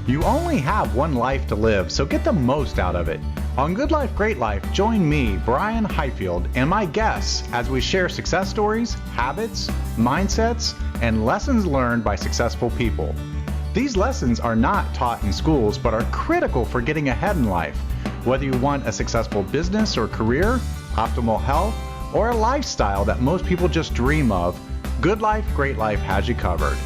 You only have one life to live, so get the most out of it. On Good Life, Great Life, join me, Brian Highfield, and my guests as we share success stories, habits, mindsets, and lessons learned by successful people. These lessons are not taught in schools, but are critical for getting ahead in life. Whether you want a successful business or career, optimal health, or a lifestyle that most people just dream of, Good Life, Great Life has you covered.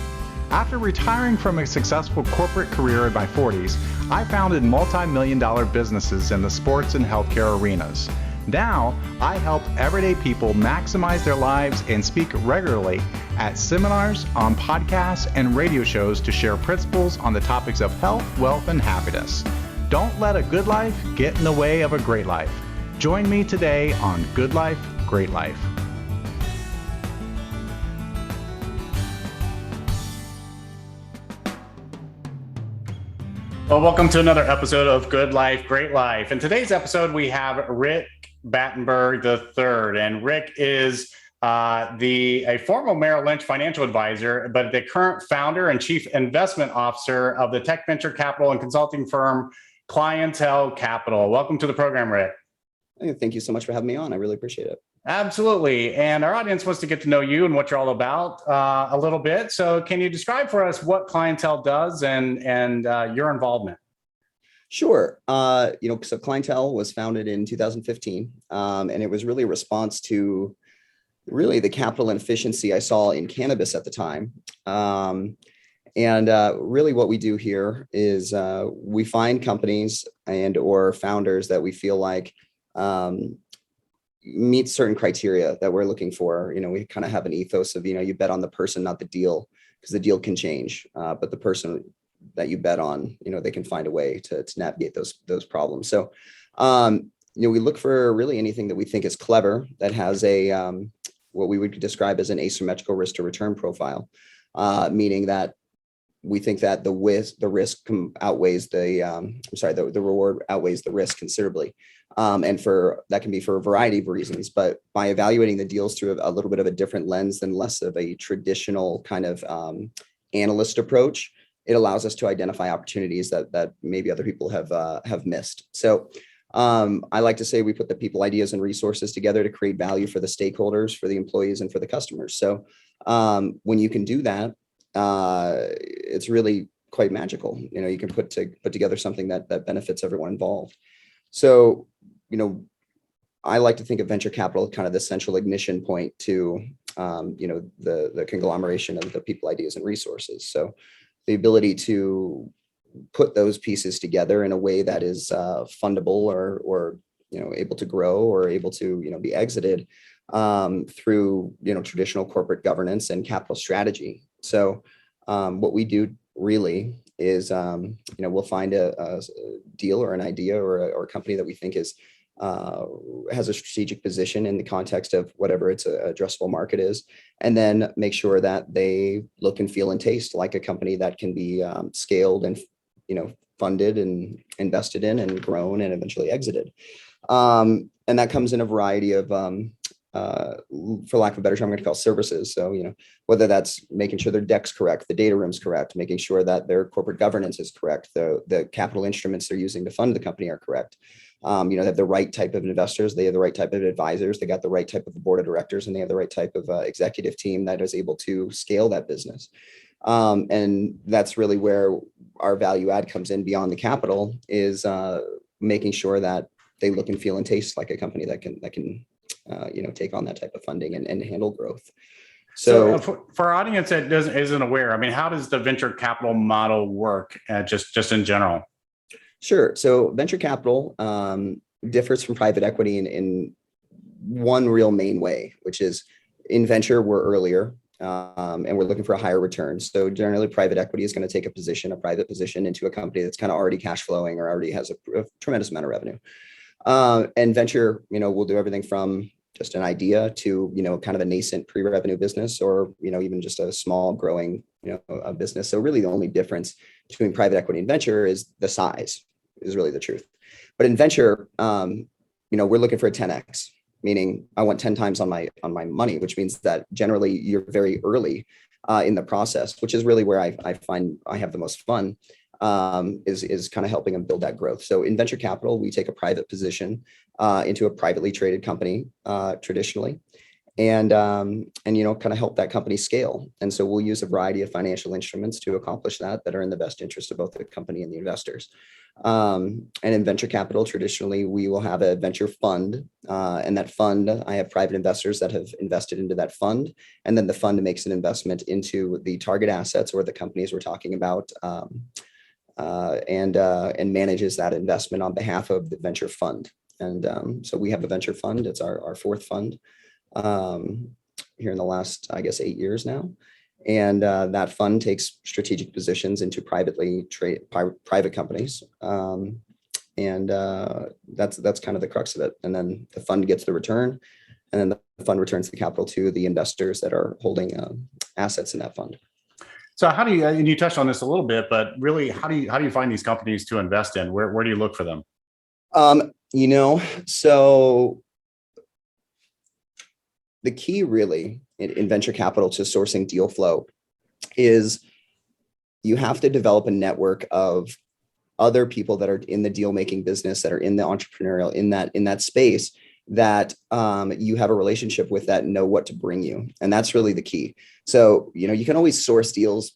After retiring from a successful corporate career in my 40s, I founded multi-million-dollar businesses in the sports and healthcare arenas. Now, I help everyday people maximize their lives and speak regularly at seminars, on podcasts, and radio shows to share principles on the topics of health, wealth, and happiness. Don't let a good life get in the way of a great life. Join me today on Good Life, Great Life. Well, welcome to another episode of Good Life, Great Life. In today's episode, we have Rick Batenburg III, and Rick is a former Merril Lynch financial advisor, but the current founder and chief investment officer of the tech venture capital and consulting firm Cliintel Capital. Welcome to the program, Rick. Thank you so much for having me on. I really appreciate it. Absolutely. And our audience wants to get to know you and what you're all about a little bit. So can you describe for us what Cliintel does and your involvement? Sure. So Cliintel was founded in 2015, and it was really a response to really the capital inefficiency I saw in cannabis at the time. Really what we do here is we find companies and or founders that we feel like meet certain criteria that we're looking for. We kind of have an ethos of, you bet on the person, not the deal, because the deal can change. But the person that you bet on, they can find a way to navigate those problems. So, we look for really anything that we think is clever, that has a what we would describe as an asymmetrical risk to return profile, meaning that we think that the risk outweighs the reward outweighs the risk considerably. And that can be for a variety of reasons, but by evaluating the deals through a little bit of a different lens than less of a traditional kind of analyst approach, it allows us to identify opportunities that maybe other people have missed. So I like to say we put the people, ideas, and resources together to create value for the stakeholders, for the employees, and for the customers. So when you can do that, it's really quite magical. You can put together something that benefits everyone involved. So, I like to think of venture capital kind of the central ignition point to, the conglomeration of the people, ideas, and resources. So the ability to put those pieces together in a way that is fundable or able to grow or able to, be exited through, traditional corporate governance and capital strategy. So what we do really is, we'll find a deal or an idea or a company that we think has a strategic position in the context of whatever its addressable market is, and then make sure that they look and feel and taste like a company that can be scaled and, funded and invested in and grown and eventually exited. And that comes in a variety of, for lack of a better term, I'm going to call services. So, whether that's making sure their deck's correct, the data room's correct, making sure that their corporate governance is correct, the capital instruments they're using to fund the company are correct. They have the right type of investors, they have the right type of advisors, they got the right type of board of directors, and they have the right type of executive team that is able to scale that business. And that's really where our value add comes in beyond the capital, is making sure that they look and feel and taste like a company that can take on that type of funding and handle growth. So for our audience that isn't aware, how does the venture capital model work just in general? Sure. So venture capital differs from private equity in one real main way, which is in venture, we're earlier and we're looking for a higher return. So generally private equity is going to take a private position into a company that's kind of already cash flowing or already has a tremendous amount of revenue. And venture, we'll do everything from just an idea to, kind of a nascent pre-revenue business or, even just a small growing, a business. So really the only difference between private equity and venture is the size is really the truth. But in venture, we're looking for a 10X, meaning I want 10 times on my money, which means that generally you're very early in the process, which is really where I find I have the most fun. is kind of helping them build that growth. So in venture capital, we take a private position into a privately traded company traditionally, and kind of help that company scale. And so we'll use a variety of financial instruments to accomplish that are in the best interest of both the company and the investors. And in venture capital, traditionally, we will have a venture fund, and that fund, I have private investors that have invested into that fund, and then the fund makes an investment into the target assets or the companies we're talking about, and manages that investment on behalf of the venture fund. And so we have a venture fund. It's our fourth fund here in the last, I guess, 8 years now. And that fund takes strategic positions into private companies. And that's kind of the crux of it. And then the fund gets the return, and then the fund returns the capital to the investors that are holding assets in that fund. So how do you, and you touched on this a little bit, but really, how do you find these companies to invest in? Where do you look for them? So the key really in venture capital to sourcing deal flow is you have to develop a network of other people that are in the deal making business, that are in the entrepreneurial, in that space, that you have a relationship with, that know what to bring you. And that's really the key. So, you can always source deals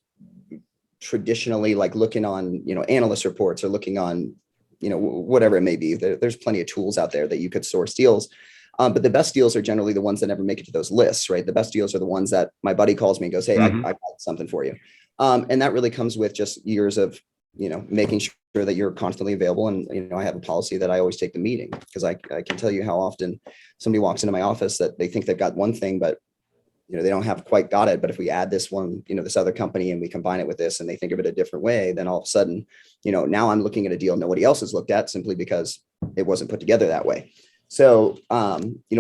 traditionally, like looking on, analyst reports, or looking on, whatever it may be. There's plenty of tools out there that you could source deals. But the best deals are generally the ones that never make it to those lists, right? The best deals are the ones that my buddy calls me and goes, hey, I got something for you. And that really comes with just years of, making sure that you're constantly available. And, I have a policy that I always take the meeting, because I can tell you how often somebody walks into my office that they think they've got one thing, but, they don't have quite got it. But if we add this one, this other company, and we combine it with this, and they think of it a different way, then all of a sudden, now I'm looking at a deal nobody else has looked at, simply because it wasn't put together that way. So,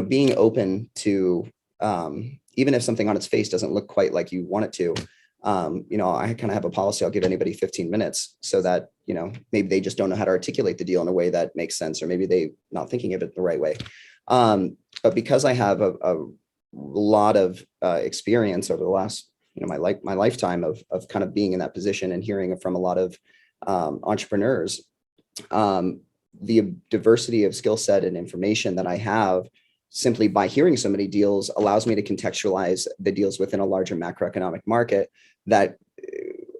being open to, even if something on its face doesn't look quite like you want it to, I kind of have a policy. I'll give anybody 15 minutes so that, maybe they just don't know how to articulate the deal in a way that makes sense, or maybe they're not thinking of it the right way. But because I have a lot of experience over the last, my lifetime of kind of being in that position and hearing from a lot of entrepreneurs, the diversity of skill set and information that I have, simply by hearing so many deals, allows me to contextualize the deals within a larger macroeconomic market, that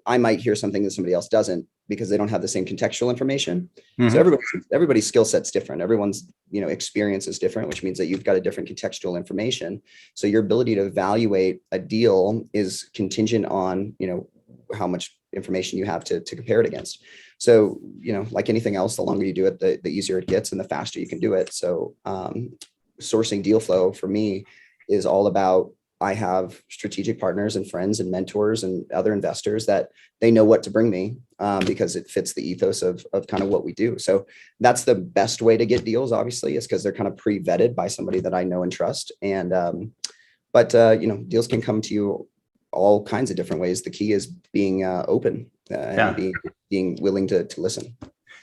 I might hear something that somebody else doesn't, because they don't have the same contextual information. So everybody's skill set's different. Everyone's, experience is different, which means that you've got a different contextual information. So your ability to evaluate a deal is contingent on, how much information you have to compare it against. So, like anything else, the longer you do it, the easier it gets and the faster you can do it. So sourcing deal flow for me is all about, I have strategic partners and friends and mentors and other investors that they know what to bring me, because it fits the ethos of kind of what we do. So that's the best way to get deals, obviously, is because they're kind of pre-vetted by somebody that I know and trust. And, but deals can come to you all kinds of different ways. The key is being open and being willing to listen.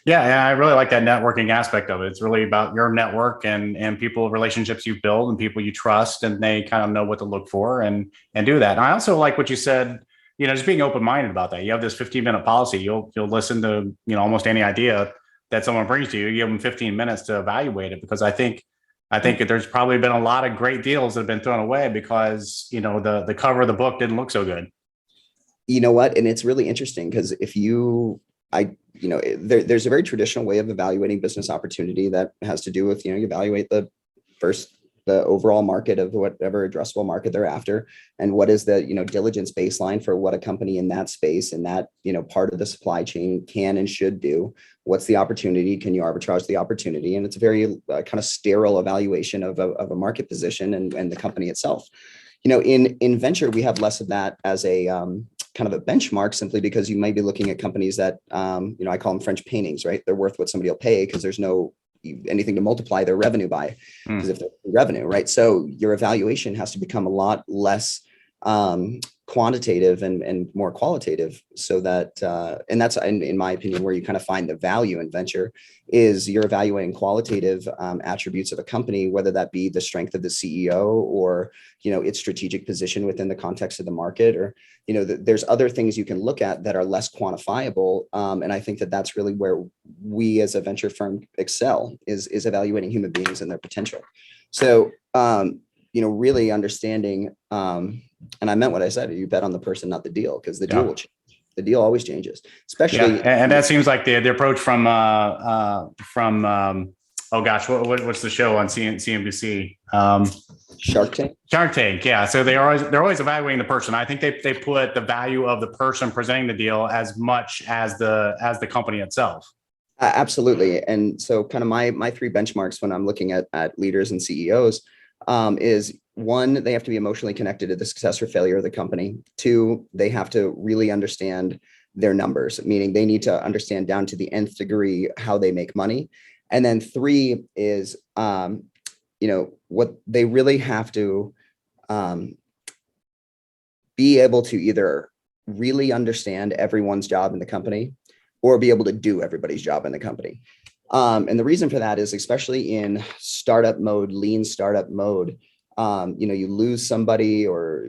Yeah, I really like that networking aspect of it. It's really about your network and people, relationships you build, and people you trust, and they kind of know what to look for and do that. And I also like what you said, just being open-minded about that. You have this 15-minute policy. You'll listen to, almost any idea that someone brings to you. You give them 15 minutes to evaluate it, because I think there's probably been a lot of great deals that have been thrown away because, the cover of the book didn't look so good. You know what? And it's really interesting, because there's a very traditional way of evaluating business opportunity that has to do with, you evaluate the overall market of whatever addressable market they're after, and what is the, diligence baseline for what a company in that space and that, part of the supply chain can and should do. What's the opportunity? Can you arbitrage the opportunity? And it's a very kind of sterile evaluation of a market position and the company itself. In venture, we have less of that as a kind of a benchmark, simply because you might be looking at companies that, I call them French paintings, right? They're worth what somebody will pay, because there's no anything to multiply their revenue by, because if they're revenue, right? So your evaluation has to become a lot less quantitative and more qualitative, so that and that's in my opinion where you kind of find the value in venture, is you're evaluating qualitative attributes of a company, whether that be the strength of the CEO, or its strategic position within the context of the market, or there's other things you can look at that are less quantifiable, and I think that that's really where we as a venture firm excel, is evaluating human beings and their potential. So really understanding, and I meant what I said, you bet on the person, not the deal, because the deal will change. The deal always changes, especially. Yeah. And that seems like the approach from oh gosh, what's the show on CNBC? Shark Tank. Shark Tank. Yeah. So they're always evaluating the person. I think they put the value of the person presenting the deal as much as the company itself. Absolutely. And so kind of my three benchmarks when I'm looking at leaders and CEOs is, one, they have to be emotionally connected to the success or failure of the company. Two, they have to really understand their numbers, meaning they need to understand down to the nth degree how they make money. And then three is, what they really have to be able to either really understand everyone's job in the company, or be able to do everybody's job in the company. And the reason for that is, especially in startup mode, lean startup mode, you lose somebody, or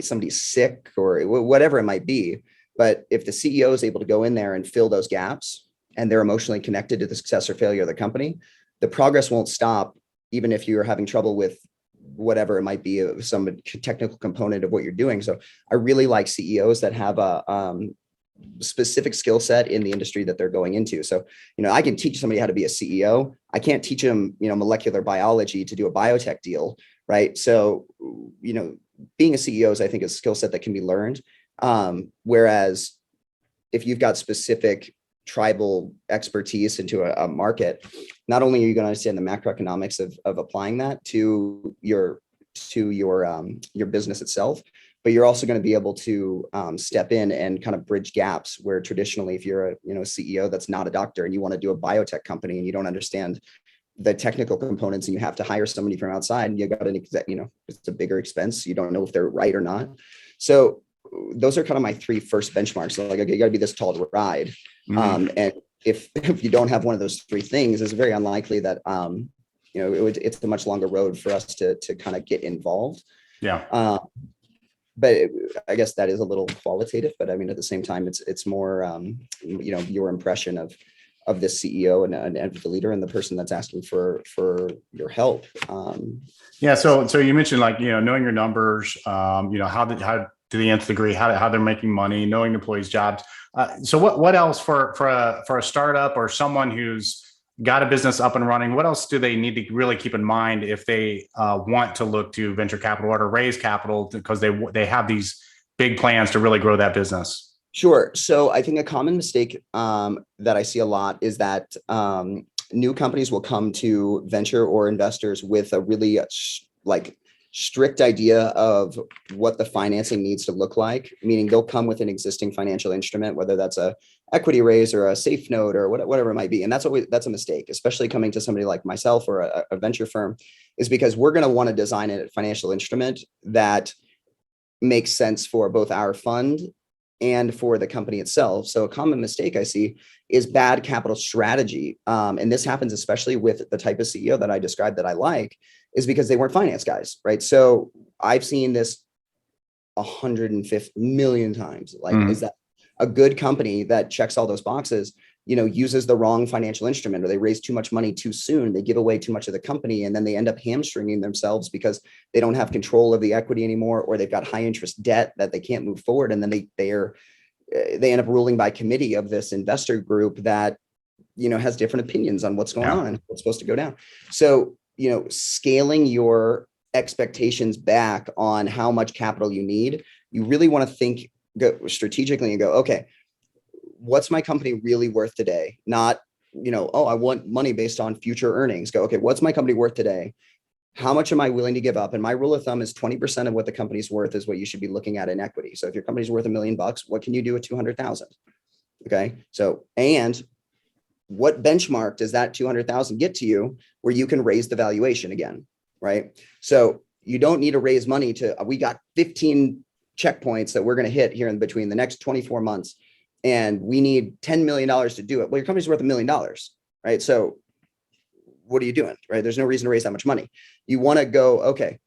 somebody's sick, or whatever it might be. But if the CEO is able to go in there and fill those gaps, and they're emotionally connected to the success or failure of the company, the progress won't stop, even if you're having trouble with whatever it might be, some technical component of what you're doing. So I really like CEOs that have a specific skill set in the industry that they're going into. So, I can teach somebody how to be a CEO. I can't teach them, molecular biology to do a biotech deal, right? So, being a CEO is, I think, a skill set that can be learned. Whereas if you've got specific tribal expertise into a market, not only are you going to understand the macroeconomics of applying that to your business itself, but you're also going to be able to step in and kind of bridge gaps where traditionally, if you're a CEO that's not a doctor and you want to do a biotech company and you don't understand the technical components and you have to hire somebody from outside, and you got it's a bigger expense. You don't know if they're right or not. So those are kind of my three first benchmarks. So like, you got to be this tall to ride. Mm-hmm. And if you don't have one of those three things, it's very unlikely that it's a much longer road for us to kind of get involved. Yeah. But I guess that is a little qualitative, but I mean, at the same time, it's more, your impression of this CEO and the leader and the person that's asking for your help. Yeah. So you mentioned, like, knowing your numbers, how to the nth degree, how they're making money, knowing employees' jobs. So what else for a startup or someone who's got a business up and running, what else do they need to really keep in mind if they want to look to venture capital or to raise capital, because they have these big plans to really grow that business? Sure. So I think a common mistake that I see a lot is that new companies will come to venture or investors with a really strict idea of what the financing needs to look like, meaning they'll come with an existing financial instrument, whether that's a equity raise or a safe note or whatever it might be. And that's a mistake, especially coming to somebody like myself or a venture firm, is because we're going to want to design a financial instrument that makes sense for both our fund and for the company itself. So a common mistake I see is bad capital strategy. And this happens especially with the type of CEO that I described that I like, is because they weren't finance guys, right? So I've seen this 150 million times. Is that a good company that checks all those boxes, uses the wrong financial instrument, or they raise too much money too soon, they give away too much of the company, and then they end up hamstringing themselves because they don't have control of the equity anymore, or they've got high interest debt that they can't move forward. And then they end up ruling by committee of this investor group that, has different opinions on what's going on and what's supposed to go down. So, scaling your expectations back on how much capital you need, you really want to go strategically and go, okay, what's my company really worth today? Not, I want money based on future earnings. Go, okay, what's my company worth today? How much am I willing to give up? And my rule of thumb is 20% of what the company's worth is what you should be looking at in equity. So if your company's worth $1 million, what can you do with 200,000? Okay. So, and what benchmark does that 200,000 get to you where you can raise the valuation again? Right. So you don't need to raise money we got 15 checkpoints that we're going to hit here in between the next 24 months. And we need $10 million to do it. Well, your company's worth $1 million, right? So what are you doing, right? There's no reason to raise that much money. You want to go, okay,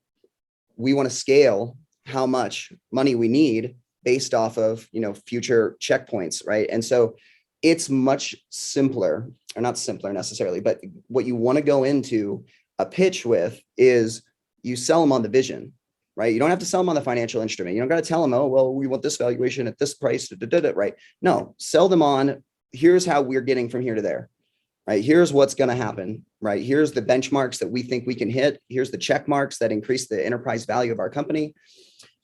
we want to scale how much money we need based off of, future checkpoints, right? And so it's much simpler, or not simpler necessarily, but what you want to go into a pitch with is you sell them on the vision, right? You don't have to sell them on the financial instrument. You don't got to tell them, oh, well, we want this valuation at this price, right? No, sell them on, here's how we're getting from here to there, right? Here's what's going to happen, right? Here's the benchmarks that we think we can hit. Here's the check marks that increase the enterprise value of our company.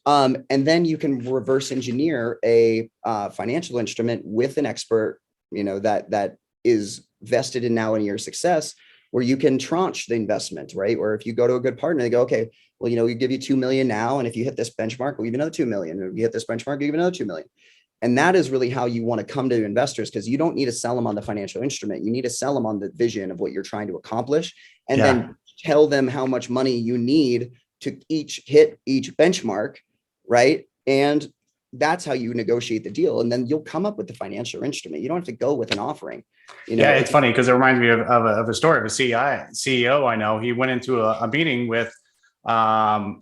And then you can reverse engineer a financial instrument with an expert, that is vested in now in your success, where you can tranche the investment, right? Or if you go to a good partner, they go, okay, well, we give you 2 million now. And if you hit this benchmark, we'll give you another 2 million. And if you hit this benchmark, you give another 2 million. And that is really how you want to come to investors, because you don't need to sell them on the financial instrument. You need to sell them on the vision of what you're trying to accomplish, and then tell them how much money you need to hit each benchmark, right? And that's how you negotiate the deal. And then you'll come up with the financial instrument. You don't have to go with an offering. Yeah, it's funny because it reminds me of a story of a CEO I know. He went into a meeting with some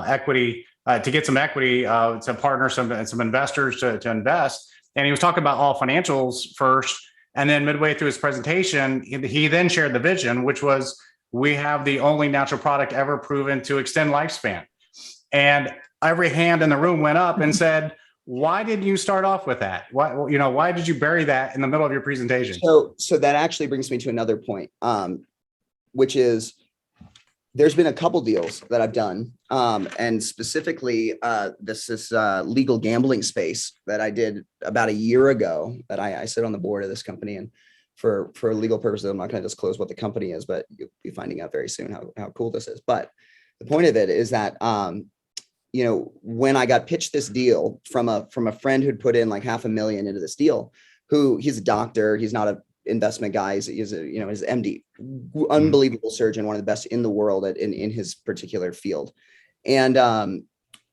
equity to get some equity to partner some investors to invest. And he was talking about all financials first. And then midway through his presentation, he then shared the vision, which was, we have the only natural product ever proven to extend lifespan. And every hand in the room went up and said, why did you start off with that? Why did you bury that in the middle of your presentation? So that actually brings me to another point, which is, there's been a couple deals that I've done, and specifically this is legal gambling space that I did about a year ago. That I sit on the board of this company, and for legal purposes, I'm not going to disclose what the company is, but you'll be finding out very soon how cool this is. But the point of it is that when I got pitched this deal from a friend who'd put in like $500,000 into this deal, he's a doctor, he's not a investment guy, he's a his MD, unbelievable surgeon, one of the best in the world in his particular field. And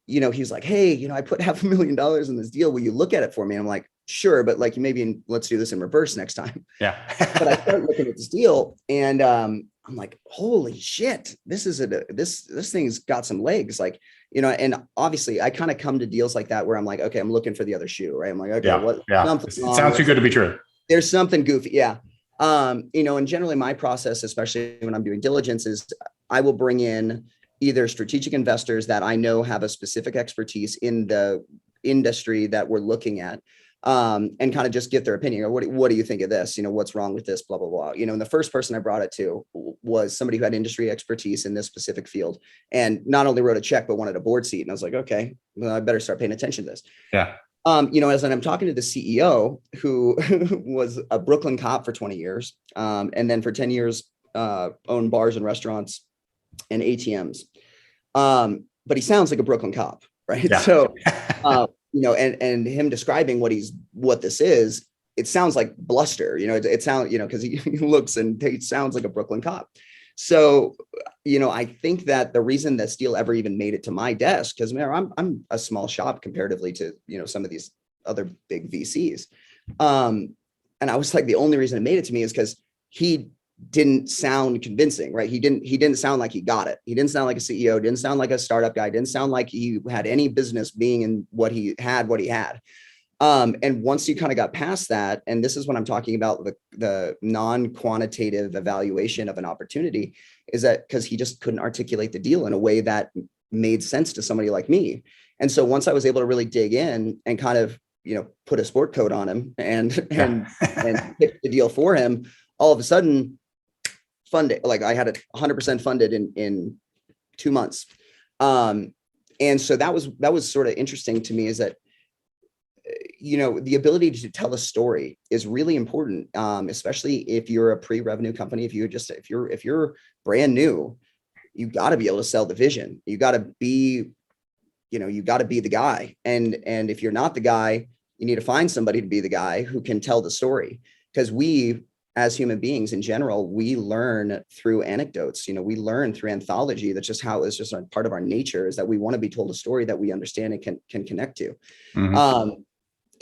he's like, hey, I put $500,000 in this deal, will you look at it for me? And I'm like, sure, but let's do this in reverse next time. Yeah. But I start looking at this deal, and I'm like, holy shit, this thing's got some legs, and obviously I kind of come to deals like that where I'm like, okay, I'm looking for the other shoe, right? I'm like, okay, it sounds too good to be true. There's something goofy. Yeah. And generally my process, especially when I'm doing diligence, is I will bring in either strategic investors that I know have a specific expertise in the industry that we're looking at, and kind of just get their opinion. Or what do you think of this? What's wrong with this? Blah, blah, blah. And the first person I brought it to was somebody who had industry expertise in this specific field, and not only wrote a check, but wanted a board seat. And I was like, okay, well, I better start paying attention to this. Yeah. As I'm talking to the CEO, who was a Brooklyn cop for 20 years, and then for 10 years, owned bars and restaurants and ATMs. But he sounds like a Brooklyn cop, right? Yeah. So, and him describing what this is, it sounds like bluster, it sounds, because he looks and he sounds like a Brooklyn cop. So, I think that the reason this deal ever even made it to my desk, because I'm a small shop comparatively to, some of these other big VCs. And I was like, the only reason it made it to me is because he didn't sound convincing, right? He didn't sound like he got it. He didn't sound like a CEO, didn't sound like a startup guy, didn't sound like he had any business being in what he had. And once you kind of got past that, and this is what I'm talking about, the non-quantitative evaluation of an opportunity, is that because he just couldn't articulate the deal in a way that made sense to somebody like me. And so once I was able to really dig in and kind of, put a sport coat on him and pick the deal for him, all of a sudden funded, like I had it 100% funded in 2 months. And so that was sort of interesting to me, is that the ability to tell a story is really important, especially if you're a pre-revenue company. If you're brand new, you got to be able to sell the vision. You got to be, the guy. And if you're not the guy, you need to find somebody to be the guy who can tell the story. Because we as human beings in general, we learn through anecdotes. We learn through anthology. That's just how it's just a part of our nature, is that we want to be told a story that we understand and can connect to.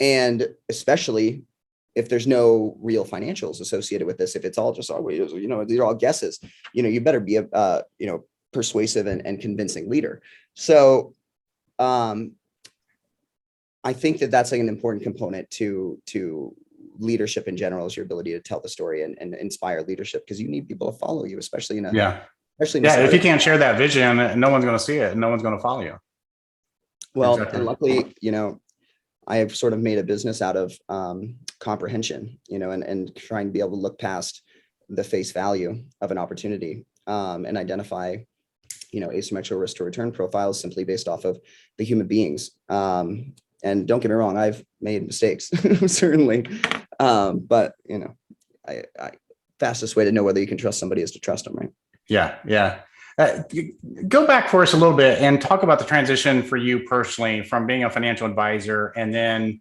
And especially if there's no real financials associated with this, if it's all just, these are all guesses, you better be a, persuasive and convincing leader. So I think that that's like an important component to leadership in general, is your ability to tell the story and inspire leadership, because you need people to follow you, especially in if you can't share that vision, no one's going to see it and no one's going to follow you. Well, exactly. And luckily, I have sort of made a business out of comprehension, and trying to be able to look past the face value of an opportunity and identify, asymmetrical risk to return profiles simply based off of the human beings. And don't get me wrong, I've made mistakes, certainly. But, fastest way to know whether you can trust somebody is to trust them, right? Yeah. Go back for us a little bit and talk about the transition for you personally from being a financial advisor and then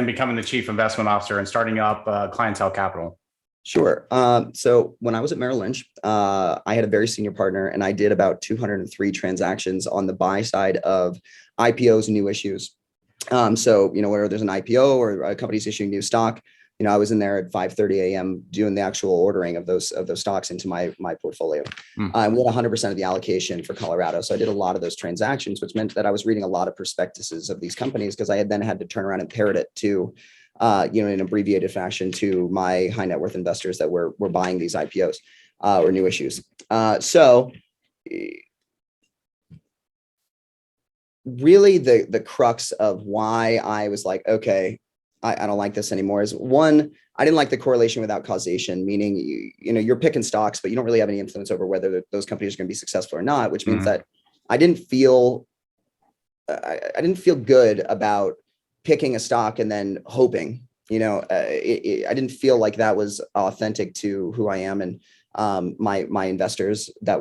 becoming the chief investment officer and starting up Cliintel Capital. Sure. So when I was at Merril Lynch, I had a very senior partner, and I did about 203 transactions on the buy side of IPOs and new issues. So, where there's an IPO or a company's issuing new stock, I was in there at 5:30 a.m. doing the actual ordering of those stocks into my portfolio. We had 100% of the allocation for Colorado. So I did a lot of those transactions, which meant that I was reading a lot of prospectuses of these companies, because I had then had to turn around and parrot it to, in an abbreviated fashion, to my high net worth investors that were buying these IPOs or new issues. So really the crux of why I was like, okay, I don't like this anymore, is one, I didn't like the correlation without causation, meaning, you're picking stocks, but you don't really have any influence over whether those companies are going to be successful or not, which means that I didn't feel good about picking a stock and then hoping, I didn't feel like that was authentic to who I am and my investors that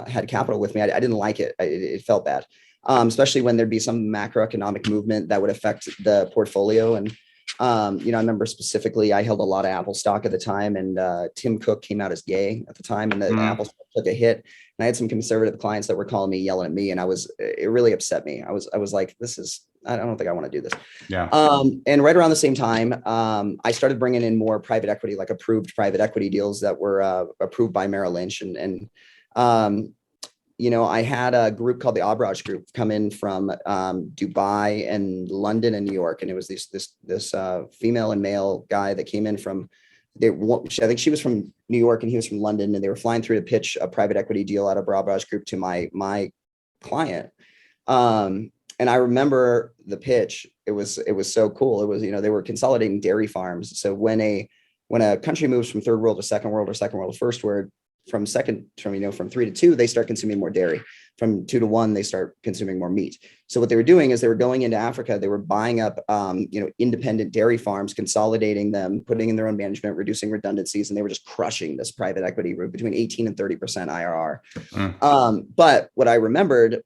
had capital with me. I didn't like it. It felt bad, especially when there'd be some macroeconomic movement that would affect the portfolio. And I remember specifically, I held a lot of Apple stock at the time, and Tim Cook came out as gay at the time, and the Apple stock took a hit. And I had some conservative clients that were calling me, yelling at me, and it really upset me. I was like, I don't think I want to do this. Yeah. And right around the same time, I started bringing in more private equity, like approved private equity deals that were approved by Merril Lynch. And I had a group called the Abraj Group come in from Dubai and London and New York. And it was this female and male guy that came in from, I think she was from New York and he was from London, and they were flying through to pitch a private equity deal out of Abraj Group to my client. And I remember the pitch. It was so cool. It was, they were consolidating dairy farms. So when a country moves from third world to second world or second world to first world, from 3 to 2, they start consuming more dairy. From 2 to 1, they start consuming more meat. So what they were doing is they were going into Africa. They were buying up, independent dairy farms, consolidating them, putting in their own management, reducing redundancies, and they were just crushing this private equity route between 18 and 30% IRR. But what I remembered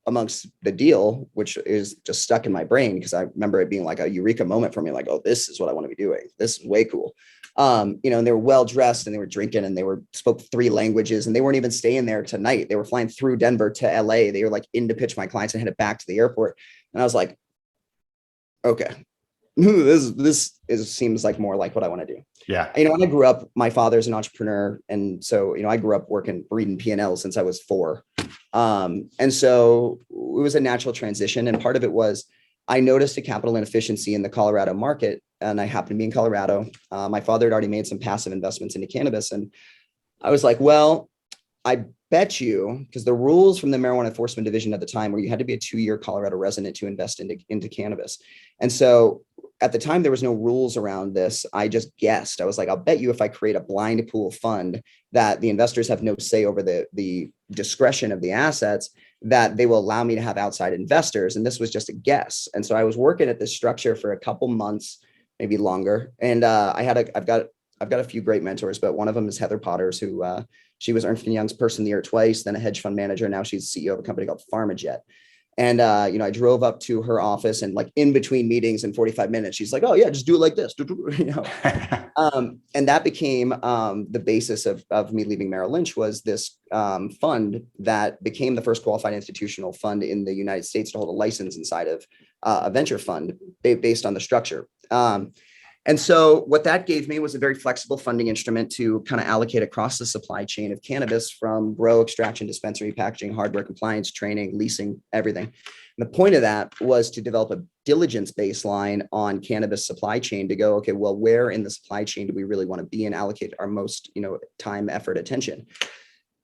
amongst the deal, which is just stuck in my brain, because I remember it being like a eureka moment for me, like, oh, this is what I want to be doing. This is way cool. And they were well dressed, and they were drinking, and they spoke 3 languages, and they weren't even staying there tonight. They were flying through Denver to LA. They were like in to pitch my clients and headed back to the airport. And I was like, okay, this seems like more like what I want to do. Yeah. When I grew up, my father's an entrepreneur. And so, I grew up reading P&L since I was 4. And so it was a natural transition. And part of it was, I noticed a capital inefficiency in the Colorado market, and I happened to be in Colorado. My father had already made some passive investments into cannabis. And I was like, well, I bet you, because the rules from the Marijuana Enforcement Division at the time were you had to be a 2-year Colorado resident to invest into cannabis. And so at the time, there was no rules around this. I just guessed. I was like, I'll bet you if I create a blind pool fund that the investors have no say over the discretion of the assets, that they will allow me to have outside investors. And this was just a guess. And so I was working at this structure for a couple months, maybe longer. And I've got a few great mentors, but one of them is Heather Potters, who she was Ernst & Young's Person of the Year twice, then a hedge fund manager. Now she's CEO of a company called PharmaJet. And, I drove up to her office, and like in between meetings in 45 minutes, she's like, oh yeah, just do it like this, and that became the basis of me leaving Merril Lynch, was this fund that became the first qualified institutional fund in the United States to hold a license inside of a venture fund based on the structure. And so what that gave me was a very flexible funding instrument to kind of allocate across the supply chain of cannabis, from grow, extraction, dispensary, packaging, hardware, compliance, training, leasing, everything. And the point of that was to develop a diligence baseline on cannabis supply chain to go, okay, well, where in the supply chain do we really want to be and allocate our most, time, effort, attention?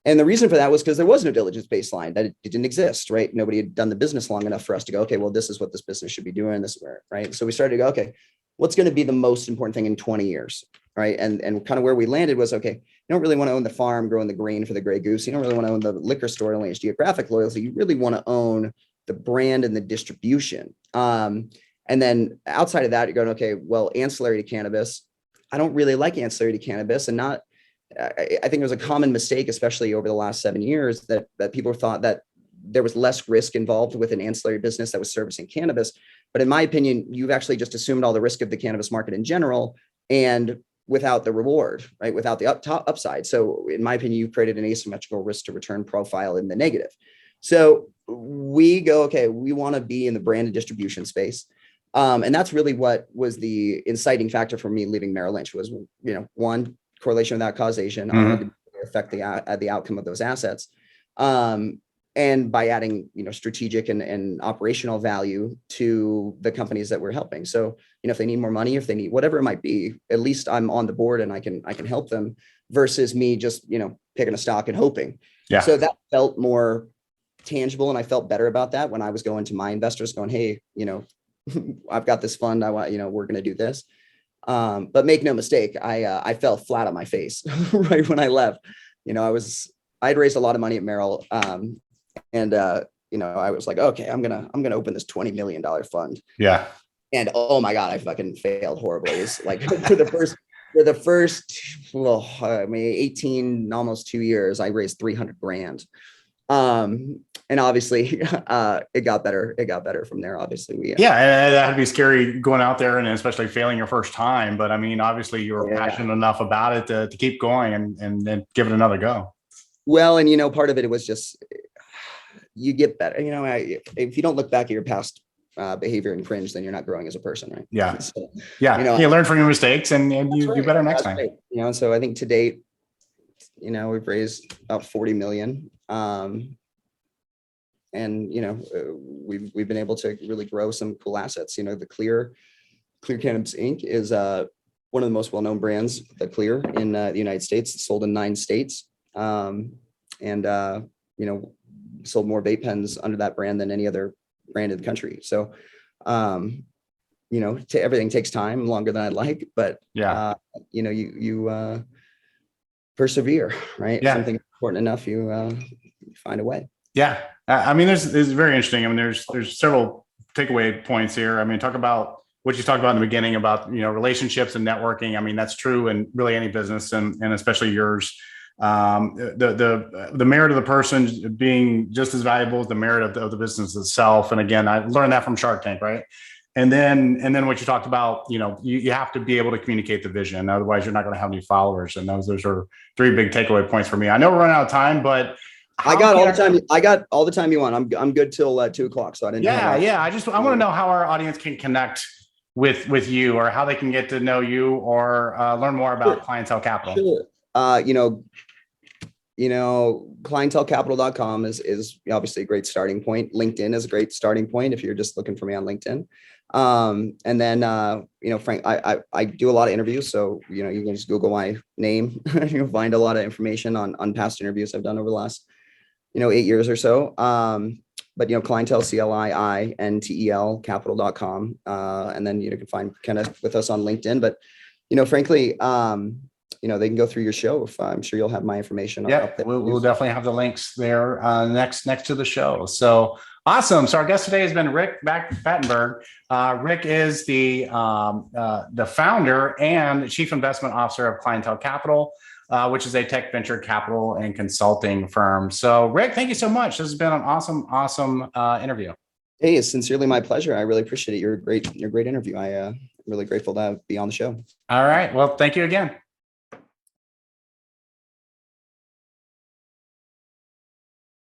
And the reason for that was because there was no diligence baseline, that it didn't exist, right? Nobody had done the business long enough for us to go, okay, well, this is what this business should be doing, this is where, right? So we started to go, okay, what's going to be the most important thing in 20 years, right? And kind of where we landed was, okay, you don't really want to own the farm growing the grain for the gray goose. You don't really want to own the liquor store only as geographic loyalty. You really want to own the brand and the distribution. And then outside of that, you're going, okay, well, ancillary to cannabis, I don't really like ancillary to cannabis, and I think there's a common mistake, especially over the last 7 years, that people thought that there was less risk involved with an ancillary business that was servicing cannabis. But in my opinion, you've actually just assumed all the risk of the cannabis market in general, and without the reward, right? Without the upside. So in my opinion, you've created an asymmetrical risk to return profile in the negative. So we go, okay, we want to be in the brand and distribution space. And that's really what was the inciting factor for me leaving Merril Lynch, was, one, correlation without causation. I wanted to affect the outcome of those assets. And by adding, strategic and operational value to the companies that we're helping. So, if they need more money, if they need whatever it might be, at least I'm on the board and I can help them, versus me just, picking a stock and hoping. Yeah. So that felt more tangible, and I felt better about that when I was going to my investors going, hey, I've got this fund. I want, we're going to do this. But make no mistake, I fell flat on my face right when I left. I'd raised a lot of money at Merril. And I was like, okay, I'm gonna open this $20 million fund. Yeah. And oh my God, I fucking failed horribly. It's like for the first 18, almost 2 years, I raised 300 grand. And obviously it got better. It got better from there. Obviously and that'd be scary going out there, and especially failing your first time. But I mean, obviously you were passionate enough about it to keep going and then give it another go. Well, and part of it was just, you get better. If you don't look back at your past behavior and cringe, then you're not growing as a person, right? Yeah. So, you learn from your mistakes and you do better next time. Right. So I think to date, we've raised about 40 million. And we've been able to really grow some cool assets. The Clear Cannabis Inc. is one of the most well-known brands, the Clear, in the United States. It's sold in 9 states. Sold more vape pens under that brand than any other brand in the country. So, everything takes time, longer than I'd like, but you persevere, right? Yeah. Something important enough, you find a way. Yeah. I mean, this is very interesting. I mean, there's several takeaway points here. I mean, talk about what you talked about in the beginning about, relationships and networking. I mean, that's true in really any business, and especially yours. The merit of the person being just as valuable as the merit of the business itself. And again, I learned that from Shark Tank, right? And then what you talked about, you have to be able to communicate the vision. Otherwise, you're not going to have any followers. And those are 3 big takeaway points for me. I know we're running out of time, but I got all the time you want. I'm good till 2 o'clock. So I didn't. Yeah. I want to know how our audience can connect with you, or how they can get to know you, or learn more about Cliintel Capital. Sure. Cliintelcapital.com is obviously a great starting point. LinkedIn is a great starting point if you're just looking for me on LinkedIn. And then, Frank, I do a lot of interviews. So, you can just Google my name. You'll find a lot of information on past interviews I've done over the last, 8 years or so. But, Cliintel, CLIINTEL capital.com. And then, you can find kind of with us on LinkedIn. But, frankly, they can go through your show. If I'm sure you'll have my information. Yeah, we'll definitely have the links there next to the show. So awesome. So our guest today has been Rick Batenburg. Rick is the founder and chief investment officer of Cliintel Capital, which is a tech venture capital and consulting firm. So Rick, thank you so much. This has been an awesome interview. Hey, it's sincerely my pleasure. I really appreciate it. You're a great interview. I'm really grateful to be on the show. All right. Well, thank you again.